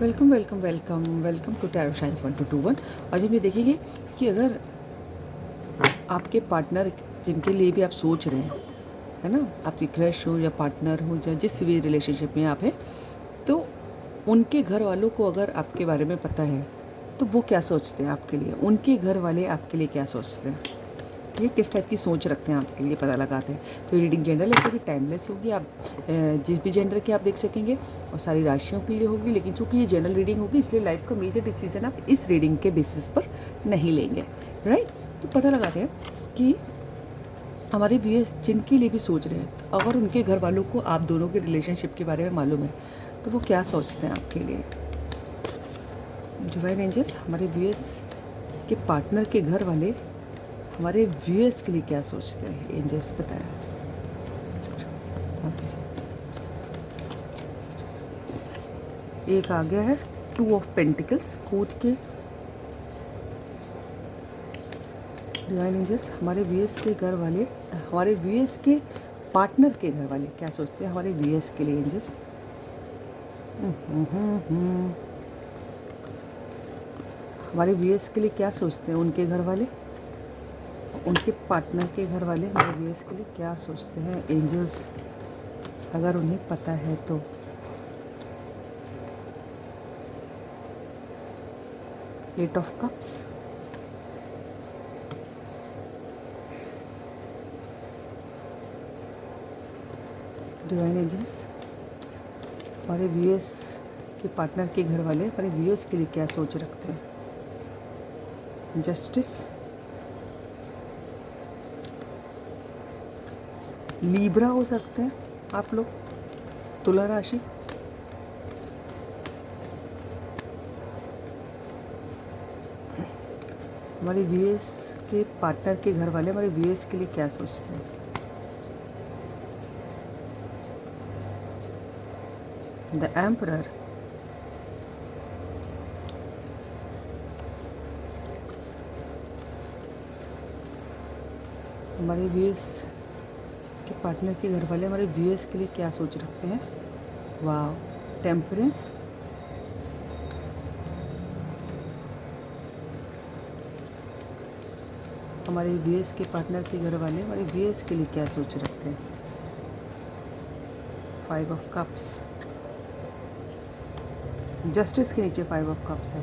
Welcome welcome welcome welcome to tarot science 1221। आज हम ये देखेंगे कि अगर आपके पार्टनर जिनके लिए भी आप सोच रहे हैं, है ना, आपकी क्रश हो या पार्टनर हो या जिस भी रिलेशनशिप में आप हैं, तो उनके घर वालों को अगर आपके बारे में पता है तो वो क्या सोचते हैं आपके लिए, उनके घर वाले आपके लिए क्या सोचते हैं, ये किस टाइप की सोच रखते हैं आपके लिए पता लगाते हैं। तो रीडिंग जेंडरलेस होगी, टाइमलेस होगी, आप जिस भी जेंडर के आप देख सकेंगे और सारी राशियों के लिए होगी। लेकिन चूंकि ये जनरल रीडिंग होगी इसलिए लाइफ का मेजर डिसीजन आप इस रीडिंग के बेसिस पर नहीं लेंगे, राइट। तो पता लगाते हैं कि हमारे व्यूअर्स जिनके लिए भी सोच रहे हैं, तो अगर उनके घर वालों को आप दोनों के रिलेशनशिप के बारे में मालूम है तो वो क्या सोचते हैं आपके लिए। डिवाइन एंजल्स, हमारे व्यूअर्स के पार्टनर के घर वाले हमारे व्यूअर्स के लिए क्या सोचते हैं, एंजल्स बताया। एक आ गया है 2 ऑफ पेंटिकल्स, कूद के। डिवाइन एंजल्स, हमारे व्यूअर्स के घर वाले, हमारे व्यूअर्स के पार्टनर के घर वाले क्या सोचते हैं हमारे व्यूअर्स के लिए, एंजल्स। हमारे व्यूअर्स के लिए क्या सोचते हैं उनके घर वाले, उनके पार्टनर के घर वाले हमारे व्यूअर्स के लिए क्या सोचते हैं, एंजल्स, अगर उन्हें पता है तो। Eight of cups, divine angels, हमारे व्यूअर्स के पार्टनर के घर वाले हमारे व्यूअर्स के लिए क्या सोच रखते हैं। जस्टिस, लीब्रा हो सकते हैं आप लोग, तुला राशि, हमारे व्यूअर्स के पार्टनर के घर वाले हमारे व्यूअर्स के लिए क्या सोचते हैं। द एम्परर, हमारे व्यूअर्स के पार्टनर के घर वाले हमारे व्यूअर्स के लिए क्या सोच रखते हैं। वाव, टेम्परेंस, हमारे व्यूअर्स के पार्टनर के घर वाले हमारे व्यूअर्स के लिए क्या सोच रखते हैं। 5 ऑफ कप्स, जस्टिस के नीचे 5 ऑफ कप्स है।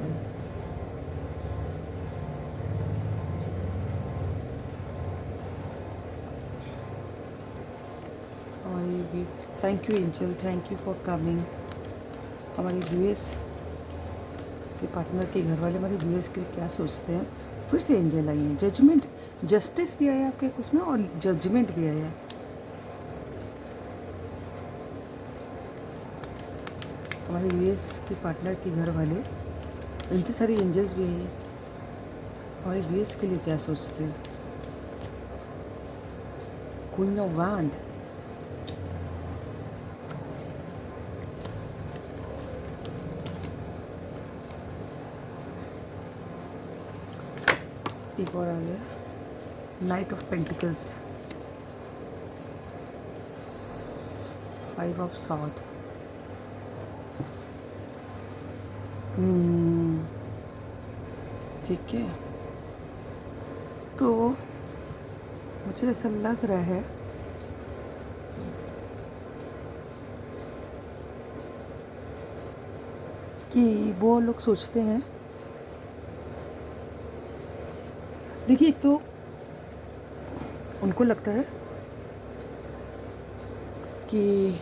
हमारे भी thank you angel, thank you for coming. हमारे व्यूअर्स के पार्टनर के घर वाले हमारे व्यूअर्स के लिए क्या सोचते हैं। फिर से एंजल आई है, जजमेंट, जस्टिस भी आया आपके उसमें और जजमेंट भी आया। हमारे व्यूअर्स के पार्टनर के घर वाले, इतनी सारी एंजल्स भी आई है, हमारे व्यूअर्स के लिए क्या सोचते हैं। क्वीन ऑफ वैंड, एक और आ गया night of pentacles, 5 of sword. ठीक है, तो मुझे ऐसा लग रहा है कि वो लोग सोचते हैं, देखिए एक तो उनको लगता है कि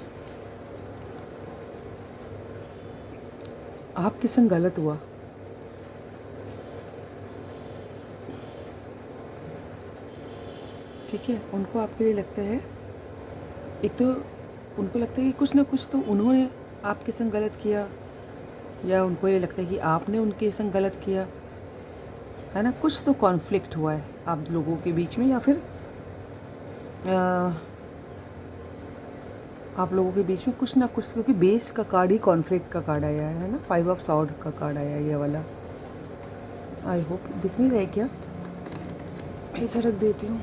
आपके संग गलत हुआ, ठीक है। उनको आपके लिए लगता है, एक तो उनको लगता है कि कुछ ना कुछ तो उन्होंने आपके संग गलत किया, या उनको ये लगता है कि आपने उनके संग गलत किया, है ना। कुछ तो कॉन्फ्लिक्ट हुआ है आप लोगों के बीच में, या फिर आप लोगों के बीच में कुछ ना कुछ, क्योंकि बेस का कार्ड ही कॉन्फ्लिक्ट का कार्ड आया है ना, 5 ऑफ सॉर्ड का कार्ड आया ये वाला। आई होप दिख नहीं रहा है क्या, इधर रख देती हूँ।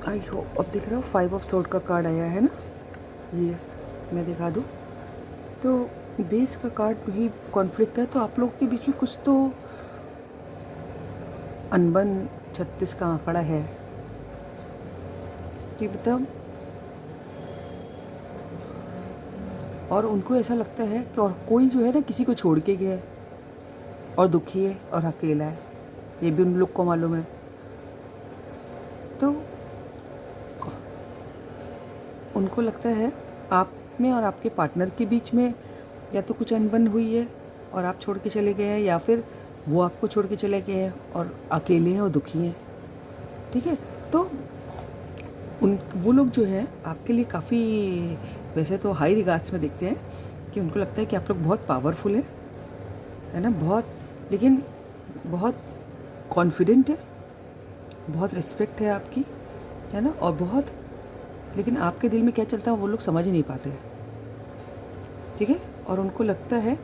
आई होप अब दिख रहा हो, 5 ऑफ सॉर्ड का कार्ड आया है ना, ये मैं दिखा दूँ। तो बेस का कार्ड भी कॉन्फ्लिक्ट है, तो आप लोगों के बीच में कुछ तो अनबन 36 का आंकड़ा है कि मतलब, और उनको ऐसा लगता है कि और कोई जो है ना किसी को छोड़ के गया है और दुखी है और अकेला है, ये भी उन लोग को मालूम है। तो उनको लगता है आप में और आपके पार्टनर के बीच में या तो कुछ अनबन हुई है और आप छोड़ के चले गए हैं, या फिर वो आपको छोड़ के चले गए हैं और अकेले हैं और दुखी हैं। ठीक है, तो वो लोग जो है आपके लिए काफ़ी, वैसे तो हाई रिगार्ड्स में देखते हैं कि उनको लगता है कि आप लोग बहुत पावरफुल है ना, बहुत, लेकिन बहुत कॉन्फिडेंट है, बहुत रिस्पेक्ट है आपकी, है ना, और बहुत, लेकिन आपके दिल में क्या चलता है वो लोग समझ ही नहीं पाते। ठीक है, और उनको लगता है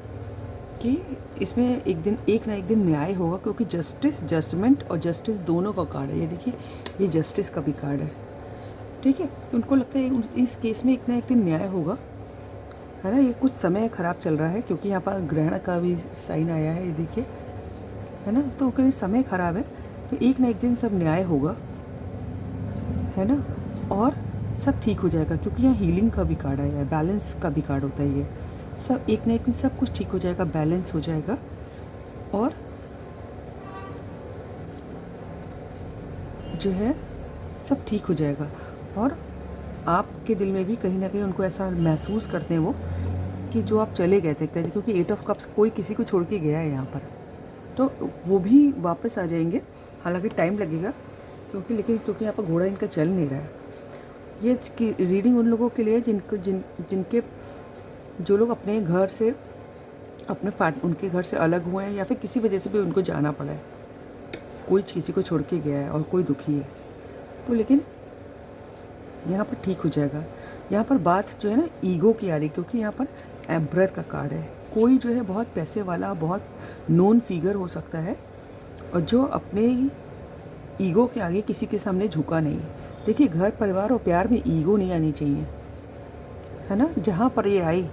कि इसमें एक ना एक दिन न्याय होगा, क्योंकि जस्टिस, जजमेंट और जस्टिस दोनों का कार्ड है। ये देखिए, ये जस्टिस का भी कार्ड है। ठीक है, तो उनको लगता है इस केस में एक ना एक दिन न्याय होगा, है ना। ये कुछ समय ख़राब चल रहा है क्योंकि यहाँ पर ग्रहण का भी साइन आया है, ये देखिए, है ना। तो अगर समय ख़राब है तो एक ना एक दिन सब न्याय होगा, है ना, और सब ठीक हो जाएगा, क्योंकि यहाँ हीलिंग का भी कार्ड आया है, बैलेंस का भी कार्ड होता है ये। सब एक ना एक दिन सब कुछ ठीक हो जाएगा, बैलेंस हो जाएगा, और जो है सब ठीक हो जाएगा। और आपके दिल में भी कहीं ना कहीं उनको ऐसा महसूस करते हैं वो कि जो आप चले गए थे, कहते, क्योंकि 8 ऑफ कप्स, कोई किसी को छोड़ के गया है यहाँ पर, तो वो भी वापस आ जाएंगे। हालांकि टाइम लगेगा, क्योंकि यहाँ पर घोड़ा इनका चल नहीं रहा है। ये रीडिंग उन लोगों के लिए जिनके जो लोग अपने घर से, उनके घर से अलग हुए हैं, या फिर किसी वजह से भी उनको जाना पड़ा है, कोई किसी को छोड़ के गया है और कोई दुखी है, तो लेकिन यहाँ पर ठीक हो जाएगा। यहाँ पर बात जो है ना ईगो की आ रही, क्योंकि यहाँ पर एम्परर का कार्ड है। कोई जो है बहुत पैसे वाला, बहुत नोन फिगर हो सकता है, और जो अपने ईगो के आगे किसी के सामने झुका नहीं। देखिए, घर परिवार और प्यार में ईगो नहीं आनी चाहिए, है ना। जहाँ पर ये आई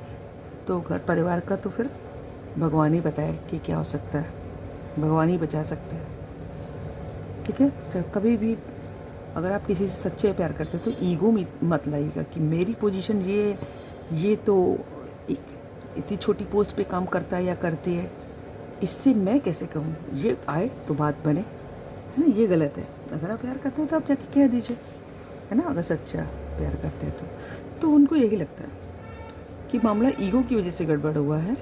तो घर परिवार का तो फिर भगवान ही बताए कि क्या हो सकता है, भगवान ही बचा सकते हैं। ठीक है, तो कभी भी अगर आप किसी से सच्चे प्यार करते हैं तो ईगो में मत लाइएगा कि मेरी पोजीशन ये तो एक इतनी छोटी पोस्ट पे काम करता है या करती है, इससे मैं कैसे कहूँ, ये आए तो बात बने, है ना। ये गलत है। अगर आप प्यार करते हो तो आप जाके कह दीजिए, है ना, अगर सच्चा प्यार करते हैं तो उनको यही लगता है कि मामला ईगो की वजह से गड़बड़ हुआ है,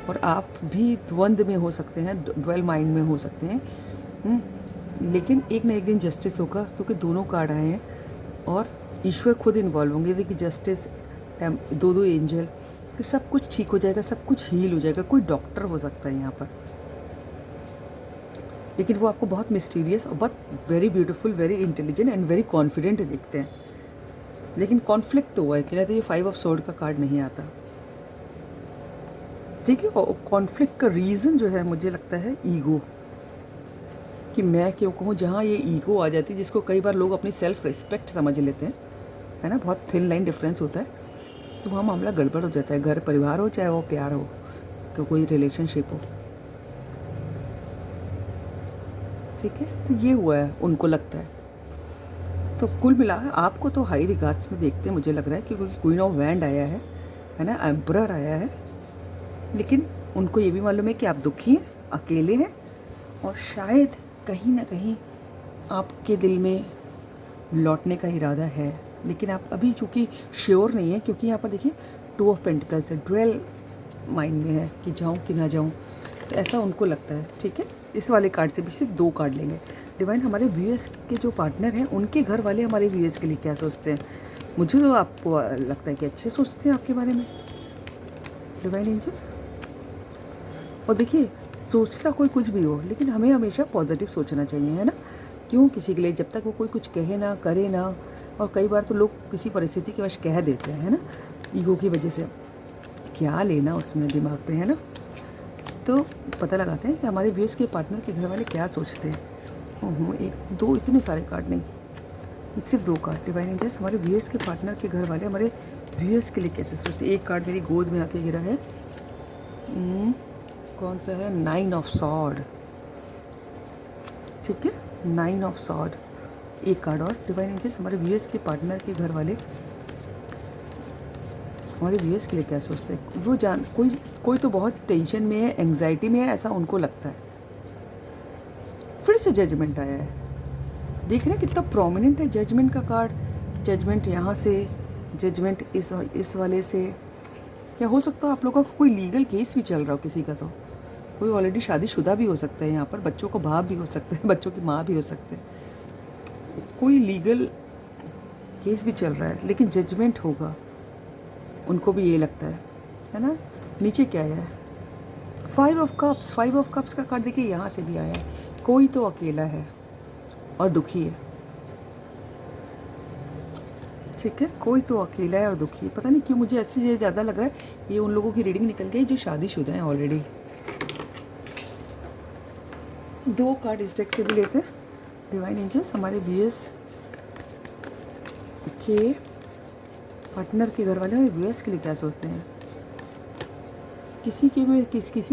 और आप भी द्वंद्व में हो सकते हैं, ड्वेल माइंड में हो सकते हैं। लेकिन एक ना एक दिन जस्टिस होगा, क्योंकि दोनों कार्ड आए हैं और ईश्वर खुद इन्वॉल्व होंगे। देखिए, जस्टिस, दो एंजल, फिर सब कुछ ठीक हो जाएगा, सब कुछ हील हो जाएगा। कोई डॉक्टर हो सकता है यहाँ पर, लेकिन वो आपको बहुत मिस्टीरियस और बहुत very beautiful, very intelligent and very confident देखते हैं। लेकिन कॉन्फ्लिक्ट तो हुआ है कि नहीं तो ये 5 ऑफ सोर्ड का कार्ड नहीं आता। ठीक है, और कॉन्फ्लिक्ट का रीज़न जो है मुझे लगता है ईगो, कि मैं क्यों कहूँ। जहाँ ये ईगो आ जाती है, जिसको कई बार लोग अपनी सेल्फ रिस्पेक्ट समझ लेते हैं, है ना, बहुत थिन लाइन डिफरेंस होता है, तो वहाँ मामला गड़बड़ हो जाता है। घर परिवार हो चाहे वो प्यार हो, तो कोई रिलेशनशिप हो। ठीक है, तो ये हुआ है, उनको लगता है। तो कुल मिला आपको तो हाई रिगार्ड्स में देखते हैं, मुझे लग रहा है, क्योंकि क्वीन ऑफ वैंड आया है ना, एम्परर आया है। लेकिन उनको ये भी मालूम है कि आप दुखी हैं, अकेले हैं, और शायद कहीं ना कहीं आपके दिल में लौटने का इरादा है, लेकिन आप अभी चूँकि श्योर नहीं है, क्योंकि यहाँ पर देखिए 2 ऑफ पेंटिकल्स है, ड्वेल माइंड में है कि जाऊँ कि ना जाऊँ, तो ऐसा उनको लगता है। ठीक है, इस वाले कार्ड से भी सिर्फ 2 कार्ड लेंगे। डिवाइन, हमारे व्यूअर्स के जो पार्टनर हैं उनके घर वाले हमारे व्यूअर्स के लिए क्या सोचते हैं? मुझे तो आपको लगता है कि अच्छे सोचते हैं आपके बारे में डिवाइन एंजल्स। और देखिए, सोचता कोई कुछ भी हो, लेकिन हमें हमेशा पॉजिटिव सोचना चाहिए, है ना। क्यों किसी के लिए, जब तक वो कोई कुछ कहे ना, करे ना, और कई बार तो लोग किसी परिस्थिति के वश कह देते हैं, है ना, ईगो की वजह से, क्या लेना उसमें दिमाग पे, है ना। तो पता लगाते हैं कि हमारे व्यूअर्स के पार्टनर के घर वाले क्या सोचते हैं। एक दो, इतने सारे कार्ड नहीं, सिर्फ 2 कार्ड। डिवाइन एंजल्स, हमारे व्यूअर्स के पार्टनर के घर वाले हमारे व्यूअर्स के लिए कैसे सोचते हैं। एक कार्ड मेरी गोद में आके गिरा है, कौन सा है, 9 ऑफ सॉर्ड, ठीक है, 9 ऑफ सॉर्ड। एक कार्ड और डिवाइन एंजल्स, हमारे व्यूअर्स के पार्टनर के घर वाले हमारे व्यूअर्स के लिए क्या सोचते हैं। वो कोई तो बहुत टेंशन में है, एंग्जाइटी में है, ऐसा उनको लगता है। फिर से जजमेंट आया है, देख रहे हैं कितना प्रोमिनेंट है जजमेंट का कार्ड। जजमेंट यहाँ से, जजमेंट इस वाले से। क्या हो सकता है आप लोगों का कोई लीगल केस भी चल रहा हो किसी का, तो कोई ऑलरेडी शादीशुदा भी हो सकता है, यहाँ पर बच्चों का बाप भी हो सकता है, बच्चों की माँ भी हो सकते हैं, कोई लीगल केस भी चल रहा है, लेकिन जजमेंट होगा, उनको भी ये लगता है ना। नीचे क्या है, 5 ऑफ कप्स। 5 ऑफ कप्स का कार्ड देखिए यहाँ से भी आया है, कोई तो अकेला है और दुखी है, ठीक है, कोई तो अकेला है और दुखी है। पता नहीं क्यों मुझे अच्छी ये ज़्यादा लग रहा है ये उन लोगों की रीडिंग निकल गई जो शादीशुदा हैं ऑलरेडी। 2 कार्ड इस डेक से भी लेते हैं। डिवाइन एंजल्स, हमारे व्यूअर्स के पार्टनर के घर वाले हमारे व्यूअर्स के लिए क्या सोचते हैं। किसी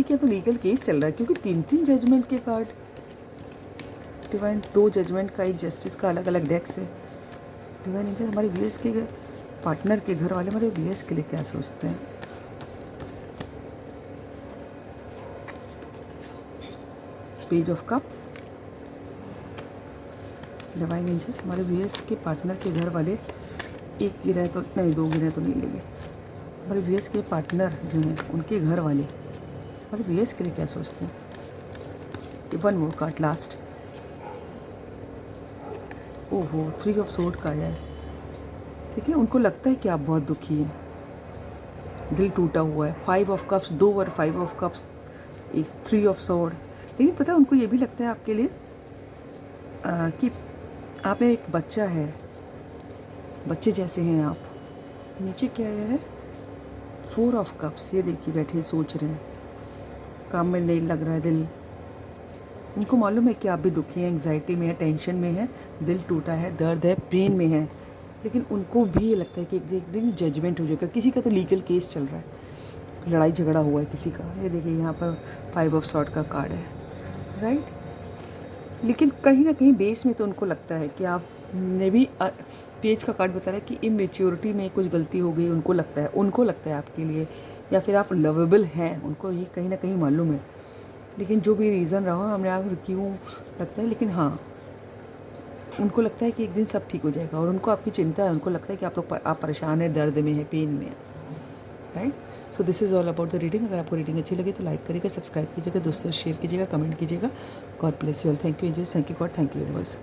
के तो लीगल केस चल रहा है, क्योंकि 3 जजमेंट के कार्ड। डिवाइन 2 जजमेंट का, 1 जस्टिस का, अलग अलग डेक से। डिवाइन एंजल्स, हमारे व्यूअर्स के पार्टनर के घर वाले हमारे व्यूअर्स के लिए क्या सोचते हैं। Page of cups. Divine angels, हमारे व्यूअर्स के पार्टनर के घर वाले, एक गिरा तो नहीं, 2 गिरा तो नहीं लेंगे। हमारे व्यूअर्स के पार्टनर जो हैं उनके घर वाले हमारे व्यूअर्स के लिए क्या सोचते हैं। 1 मोर कार्ड लास्ट। ओहो, 3 ऑफ सोर्ड का आया है, ठीक है, उनको लगता है कि आप बहुत दुखी हैं, दिल टूटा हुआ है। 5 of cups, 2 bar 5 of cups, 3 of sword. लेकिन पता है उनको ये भी लगता है आपके लिए कि आप में एक बच्चा है, बच्चे जैसे हैं आप। नीचे क्या आया है, 4 ऑफ कप्स। ये देखिए बैठे सोच रहे हैं, काम में नहीं लग रहा है दिल। उनको मालूम है कि आप भी दुखी हैं, एंग्जाइटी में है, टेंशन में है, दिल टूटा है, दर्द है, पेन में है, लेकिन उनको भी ये लगता है कि एक दिन जजमेंट हो जाएगा। किसी का तो लीगल केस चल रहा है, लड़ाई झगड़ा हुआ है किसी का। ये देखिए यहाँ पर 5 ऑफ सॉर्ड का कार्ड है, राइट। लेकिन कहीं ना कहीं बेस में तो उनको लगता है कि आपने भी, पेज का कार्ड बता रहा है कि इमेच्योरिटी में कुछ गलती हो गई, उनको लगता है आपके लिए, या फिर आप लवेबल हैं, उनको ये कहीं ना कहीं मालूम है। लेकिन जो भी रीज़न रहा, हमने आप क्यों लगता है, लेकिन हाँ उनको लगता है कि एक दिन सब ठीक हो जाएगा, और उनको आपकी चिंता है, उनको लगता है कि आप परेशान हैं, दर्द में है, पेन में है, right. So this is all about the reading. अगर आपको रीडिंग अच्छी लगे तो लाइक करिएगा, सब्सक्राइब कीजिएगा, दोस्तों शेयर कीजिएगा, कमेंट कीजिएगा। God bless you all. Thank you angels, thank you God, thank you universe.